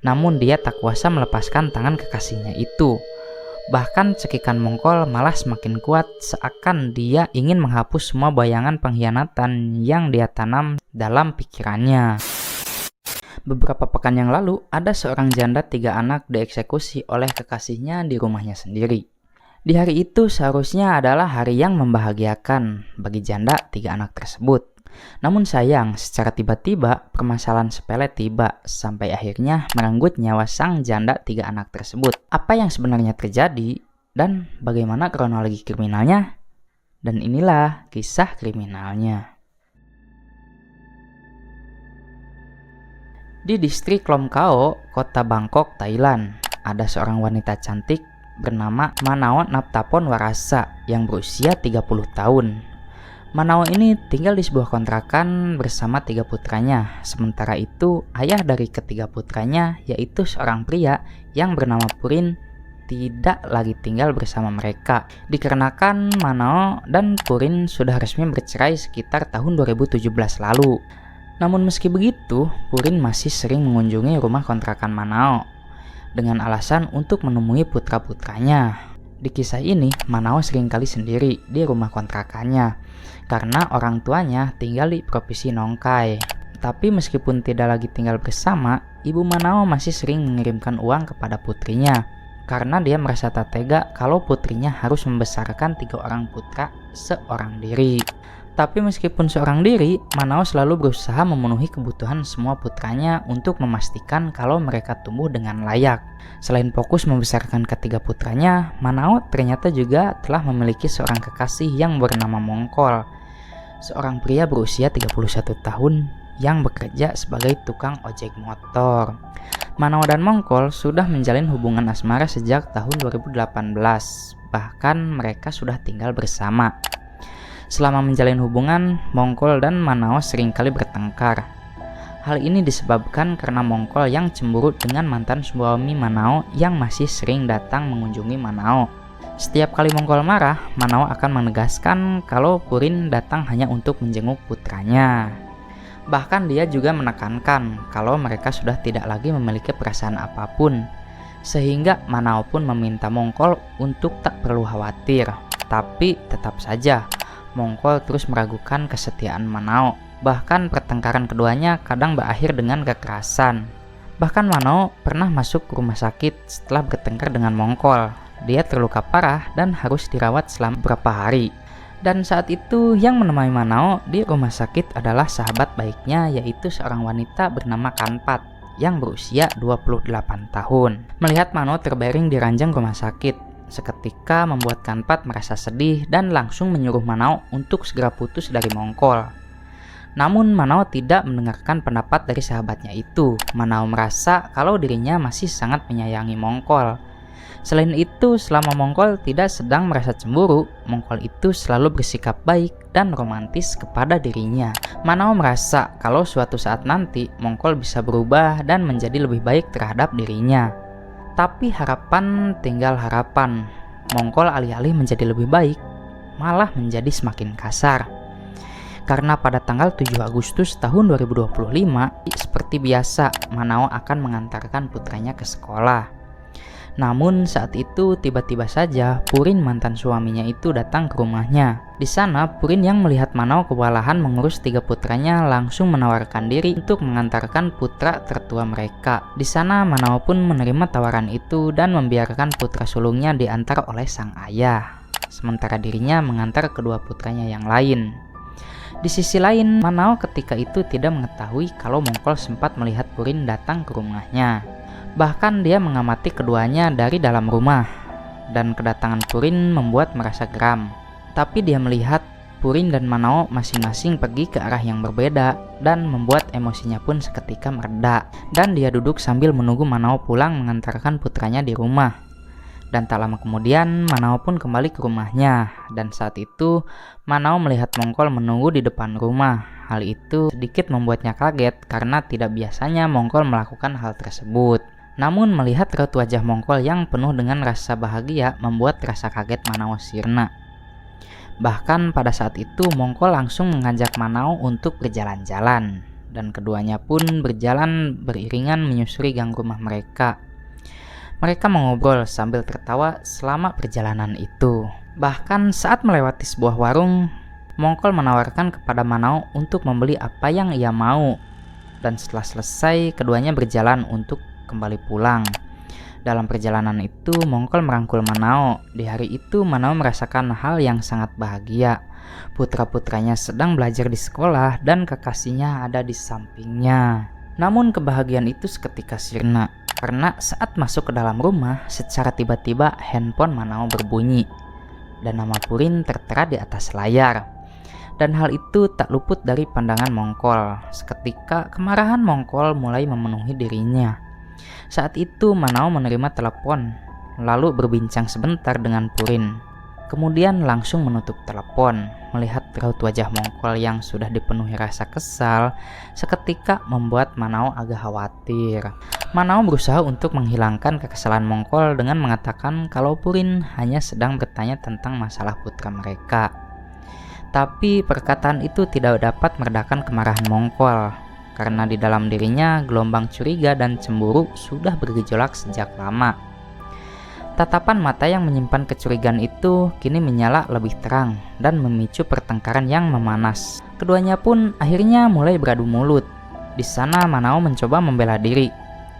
Namun dia tak kuasa melepaskan tangan kekasihnya itu. Bahkan cekikan Mongkol malah semakin kuat, seakan dia ingin menghapus semua bayangan pengkhianatan yang dia tanam dalam pikirannya. Beberapa pekan yang lalu, ada seorang janda 3 anak dieksekusi oleh kekasihnya di rumahnya sendiri. Di hari itu seharusnya adalah hari yang membahagiakan bagi janda 3 anak tersebut. Namun sayang, secara tiba-tiba permasalahan sepele tiba sampai akhirnya merenggut nyawa sang janda 3 anak tersebut. Apa yang sebenarnya terjadi dan bagaimana kronologi kriminalnya? Dan inilah kisah kriminalnya. Di distrik Lom Khao, kota Bangkok, Thailand, ada seorang wanita cantik bernama Manao Naptapon Warasa yang berusia 30 tahun. Manao ini tinggal di sebuah kontrakan bersama 3 putranya. Sementara itu, ayah dari ketiga putranya, yaitu seorang pria yang bernama Purin, tidak lagi tinggal bersama mereka. Dikarenakan Manao dan Purin sudah resmi bercerai sekitar tahun 2017 lalu. Namun meski begitu, Purin masih sering mengunjungi rumah kontrakan Manao dengan alasan untuk menemui putra-putranya. Di kisah ini, Manao seringkali sendiri di rumah kontrakannya karena orang tuanya tinggal di provinsi Nong Khai. Tapi meskipun tidak lagi tinggal bersama, ibu Manao masih sering mengirimkan uang kepada putrinya karena dia merasa tak tega kalau putrinya harus membesarkan 3 orang putra seorang diri. Tapi meskipun seorang diri, Manao selalu berusaha memenuhi kebutuhan semua putranya untuk memastikan kalau mereka tumbuh dengan layak. Selain fokus membesarkan ketiga putranya, Manao ternyata juga telah memiliki seorang kekasih yang bernama Mongkol, seorang pria berusia 31 tahun yang bekerja sebagai tukang ojek motor. Manao dan Mongkol sudah menjalin hubungan asmara sejak tahun 2018, bahkan mereka sudah tinggal bersama. Selama menjalin hubungan, Mongkol dan Manao seringkali bertengkar. Hal ini disebabkan karena Mongkol yang cemburu dengan mantan suami Manao yang masih sering datang mengunjungi Manao. Setiap kali Mongkol marah, Manao akan menegaskan kalau Purin datang hanya untuk menjenguk putranya. Bahkan dia juga menekankan kalau mereka sudah tidak lagi memiliki perasaan apapun, sehingga Manao pun meminta Mongkol untuk tak perlu khawatir. Tapi tetap saja, Mongkol terus meragukan kesetiaan Manao. Bahkan pertengkaran keduanya kadang berakhir dengan kekerasan. Bahkan Manao pernah masuk ke rumah sakit setelah bertengkar dengan Mongkol. Dia terluka parah dan harus dirawat selama beberapa hari. Dan saat itu yang menemani Manao di rumah sakit adalah sahabat baiknya, yaitu seorang wanita bernama Kanpat yang berusia 28 tahun. Melihat Manao terbaring di ranjang rumah sakit, seketika membuat Kanpat merasa sedih dan langsung menyuruh Manao untuk segera putus dari Mongkol. Namun Manao tidak mendengarkan pendapat dari sahabatnya itu. Manao merasa kalau dirinya masih sangat menyayangi Mongkol. Selain itu, selama Mongkol tidak sedang merasa cemburu, Mongkol itu selalu bersikap baik dan romantis kepada dirinya. Manao merasa kalau suatu saat nanti Mongkol bisa berubah dan menjadi lebih baik terhadap dirinya. Tapi harapan tinggal harapan. Mongkol alih-alih menjadi lebih baik, malah menjadi semakin kasar. Karena pada tanggal 7 Agustus tahun 2025, seperti biasa, Manao akan mengantarkan putranya ke sekolah. Namun saat itu tiba-tiba saja Purin mantan suaminya itu datang ke rumahnya. Di sana Purin yang melihat Manao kewalahan mengurus 3 putranya langsung menawarkan diri untuk mengantarkan putra tertua mereka. Di sana Manao pun menerima tawaran itu dan membiarkan putra sulungnya diantar oleh sang ayah, sementara dirinya mengantar kedua putranya yang lain. Di sisi lain, Manao ketika itu tidak mengetahui kalau Mongkol sempat melihat Purin datang ke rumahnya. Bahkan dia mengamati keduanya dari dalam rumah, dan kedatangan Purin membuat merasa geram. Tapi dia melihat Purin dan Manao masing-masing pergi ke arah yang berbeda dan membuat emosinya pun seketika mereda. Dan dia duduk sambil menunggu Manao pulang mengantarkan putranya di rumah. Dan tak lama kemudian Manao pun kembali ke rumahnya, dan saat itu Manao melihat Mongkol menunggu di depan rumah. Hal itu sedikit membuatnya kaget karena tidak biasanya Mongkol melakukan hal tersebut. Namun melihat raut wajah Mongkol yang penuh dengan rasa bahagia membuat rasa kaget Manao sirna. Bahkan pada saat itu Mongkol langsung mengajak Manao untuk berjalan-jalan. dan keduanya pun berjalan beriringan menyusuri gang rumah mereka. Mereka mengobrol sambil tertawa selama perjalanan itu. Bahkan saat melewati sebuah warung, Mongkol menawarkan kepada Manao untuk membeli apa yang ia mau. Dan setelah selesai, keduanya berjalan untuk kembali pulang. Dalam perjalanan itu, Mongkol merangkul Manao. Di hari itu, Manao merasakan hal yang sangat bahagia. Putra-putranya sedang belajar di sekolah dan kekasihnya ada di sampingnya. Namun kebahagiaan itu seketika sirna, karena saat masuk ke dalam rumah, secara tiba-tiba handphone Manao berbunyi dan nama Purin tertera di atas layar. Dan hal itu tak luput dari pandangan Mongkol. Seketika kemarahan Mongkol mulai memenuhi dirinya. Saat itu Manao menerima telepon, lalu berbincang sebentar dengan Purin. Kemudian langsung menutup telepon. Melihat raut wajah Mongkol yang sudah dipenuhi rasa kesal, seketika membuat Manao agak khawatir. Manao berusaha untuk menghilangkan kekesalan Mongkol dengan mengatakan kalau Purin hanya sedang bertanya tentang masalah putra mereka. Tapi perkataan itu tidak dapat meredakan kemarahan Mongkol, karena di dalam dirinya gelombang curiga dan cemburu sudah bergejolak sejak lama. Tatapan mata yang menyimpan kecurigaan itu kini menyala lebih terang dan memicu pertengkaran yang memanas. Keduanya pun akhirnya mulai beradu mulut. Di sana Manao mencoba membela diri,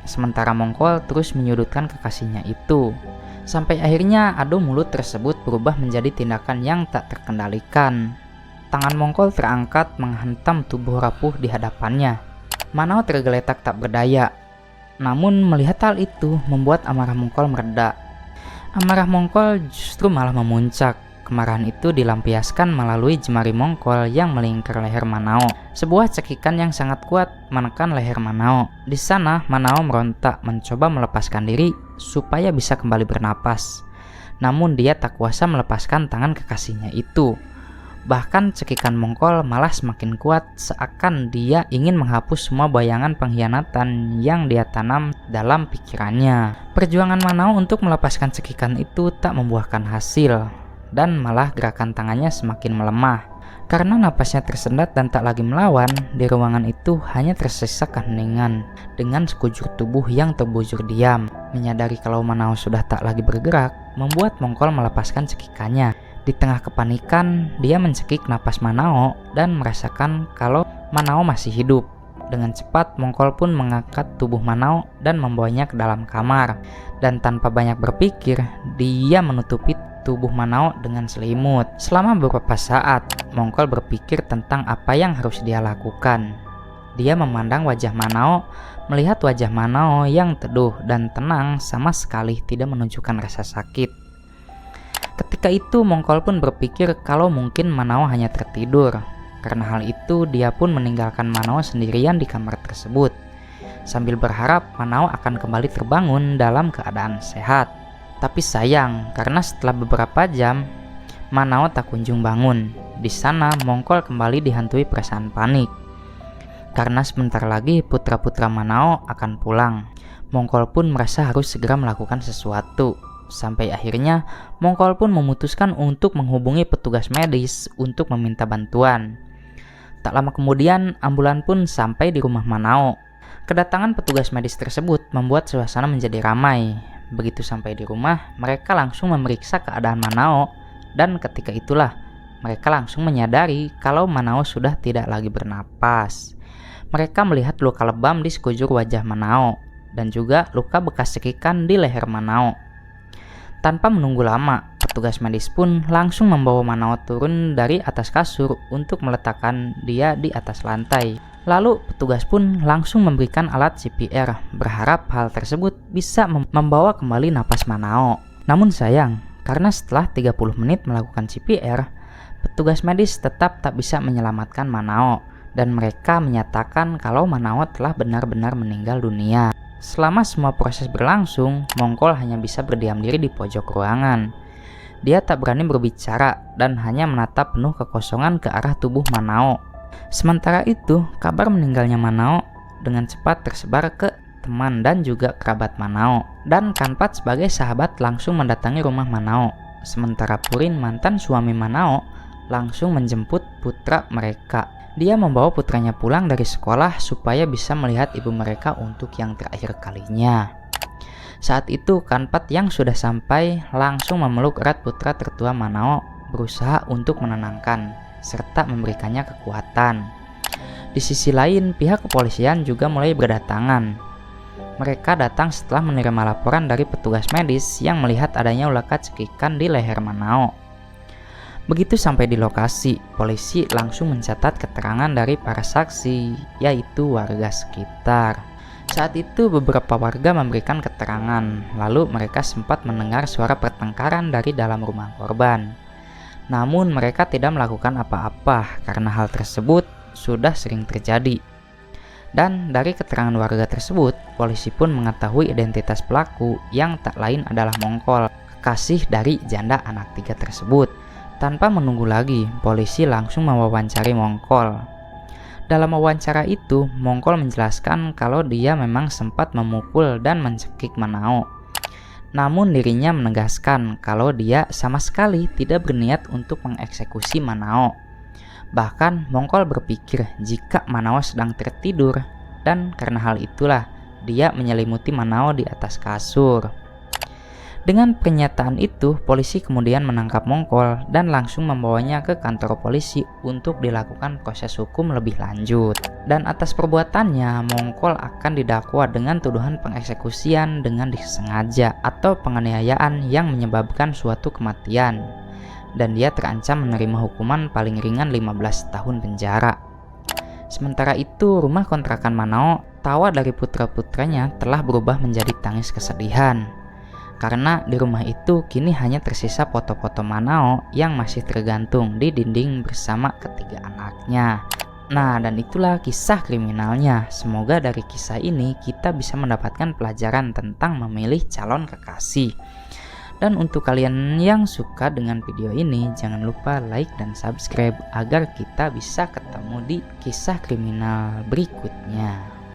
sementara Mongkol terus menyudutkan kekasihnya itu. Sampai akhirnya adu mulut tersebut berubah menjadi tindakan yang tak terkendalikan. Tangan Mongkol terangkat menghantam tubuh rapuh di hadapannya. Manao tergeletak tak berdaya. Namun melihat hal itu membuat amarah Mongkol mereda. Amarah Mongkol justru malah memuncak. Kemarahan itu dilampiaskan melalui jemari Mongkol yang melingkar leher Manao. Sebuah cekikan yang sangat kuat menekan leher Manao. Di sana Manao merontak mencoba melepaskan diri supaya bisa kembali bernapas. Namun dia tak kuasa melepaskan tangan kekasihnya itu. Bahkan cekikan Mongkol malah semakin kuat, seakan dia ingin menghapus semua bayangan pengkhianatan yang dia tanam dalam pikirannya. Perjuangan Manao untuk melepaskan cekikan itu tak membuahkan hasil, dan malah gerakan tangannya semakin melemah. Karena napasnya tersendat dan tak lagi melawan, di ruangan itu hanya tersisa keheningan dengan sekujur tubuh yang terbujur diam. Menyadari kalau Manao sudah tak lagi bergerak, membuat Mongkol melepaskan cekikannya. Di tengah kepanikan, dia mencekik napas Manao dan merasakan kalau Manao masih hidup. Dengan cepat, Mongkol pun mengangkat tubuh Manao dan membawanya ke dalam kamar. Dan tanpa banyak berpikir, dia menutupi tubuh Manao dengan selimut. Selama beberapa saat, Mongkol berpikir tentang apa yang harus dia lakukan. Dia memandang wajah Manao, melihat wajah Manao yang teduh dan tenang sama sekali tidak menunjukkan rasa sakit. Ketika itu Mongkol pun berpikir kalau mungkin Manao hanya tertidur. Karena hal itu dia pun meninggalkan Manao sendirian di kamar tersebut, sambil berharap Manao akan kembali terbangun dalam keadaan sehat. Tapi sayang, karena setelah beberapa jam Manao tak kunjung bangun. Di sana Mongkol kembali dihantui perasaan panik, karena sebentar lagi putra-putra Manao akan pulang. Mongkol pun merasa harus segera melakukan sesuatu. Sampai akhirnya Mongkol pun memutuskan untuk menghubungi petugas medis untuk meminta bantuan. Tak lama kemudian ambulan pun sampai di rumah Manao. Kedatangan petugas medis tersebut membuat suasana menjadi ramai. Begitu sampai di rumah, mereka langsung memeriksa keadaan Manao, dan ketika itulah mereka langsung menyadari kalau Manao sudah tidak lagi bernapas. Mereka melihat luka lebam di sekujur wajah Manao dan juga luka bekas cekikan di leher Manao. Tanpa menunggu lama, petugas medis pun langsung membawa Manao turun dari atas kasur untuk meletakkan dia di atas lantai. Lalu petugas pun langsung memberikan alat CPR, berharap hal tersebut bisa membawa kembali napas Manao. Namun sayang, karena setelah 30 menit melakukan CPR, petugas medis tetap tak bisa menyelamatkan Manao, dan mereka menyatakan kalau Manao telah benar-benar meninggal dunia. Selama semua proses berlangsung, Mongkol hanya bisa berdiam diri di pojok ruangan. Dia tak berani berbicara dan hanya menatap penuh kekosongan ke arah tubuh Manao. Sementara itu, kabar meninggalnya Manao dengan cepat tersebar ke teman dan juga kerabat Manao. Dan Kanpat sebagai sahabat langsung mendatangi rumah Manao. Sementara Purin, mantan suami Manao, langsung menjemput putra mereka. Dia membawa putranya pulang dari sekolah supaya bisa melihat ibu mereka untuk yang terakhir kalinya. Saat itu Kanpat yang sudah sampai langsung memeluk erat putra tertua Manao, berusaha untuk menenangkan serta memberikannya kekuatan. Di sisi lain, pihak kepolisian juga mulai berdatangan. Mereka datang setelah menerima laporan dari petugas medis yang melihat adanya luka cekikan di leher Manao. Begitu sampai di lokasi, polisi langsung mencatat keterangan dari para saksi, yaitu warga sekitar. Saat itu beberapa warga memberikan keterangan, lalu mereka sempat mendengar suara pertengkaran dari dalam rumah korban. Namun mereka tidak melakukan apa-apa karena hal tersebut sudah sering terjadi. Dan dari keterangan warga tersebut, polisi pun mengetahui identitas pelaku yang tak lain adalah Mongkol, kekasih dari janda anak 3 tersebut. Tanpa menunggu lagi, polisi langsung mewawancari Mongkol. Dalam wawancara itu, Mongkol menjelaskan kalau dia memang sempat memukul dan mencekik Manao. Namun dirinya menegaskan kalau dia sama sekali tidak berniat untuk mengeksekusi Manao. Bahkan Mongkol berpikir jika Manao sedang tertidur, dan karena hal itulah dia menyelimuti Manao di atas kasur. Dengan pernyataan itu, polisi kemudian menangkap Mongkol dan langsung membawanya ke kantor polisi untuk dilakukan proses hukum lebih lanjut. Dan atas perbuatannya, Mongkol akan didakwa dengan tuduhan pengeksekusian dengan disengaja atau penganiayaan yang menyebabkan suatu kematian. Dan dia terancam menerima hukuman paling ringan 15 tahun penjara. Sementara itu, rumah kontrakan Manao, tawa dari putra-putranya telah berubah menjadi tangis kesedihan. Karena di rumah itu kini hanya tersisa foto-foto Manao yang masih tergantung di dinding bersama ketiga anaknya. Nah, dan itulah kisah kriminalnya. Semoga dari kisah ini kita bisa mendapatkan pelajaran tentang memilih calon kekasih. Dan untuk kalian yang suka dengan video ini, jangan lupa like dan subscribe agar kita bisa ketemu di kisah kriminal berikutnya.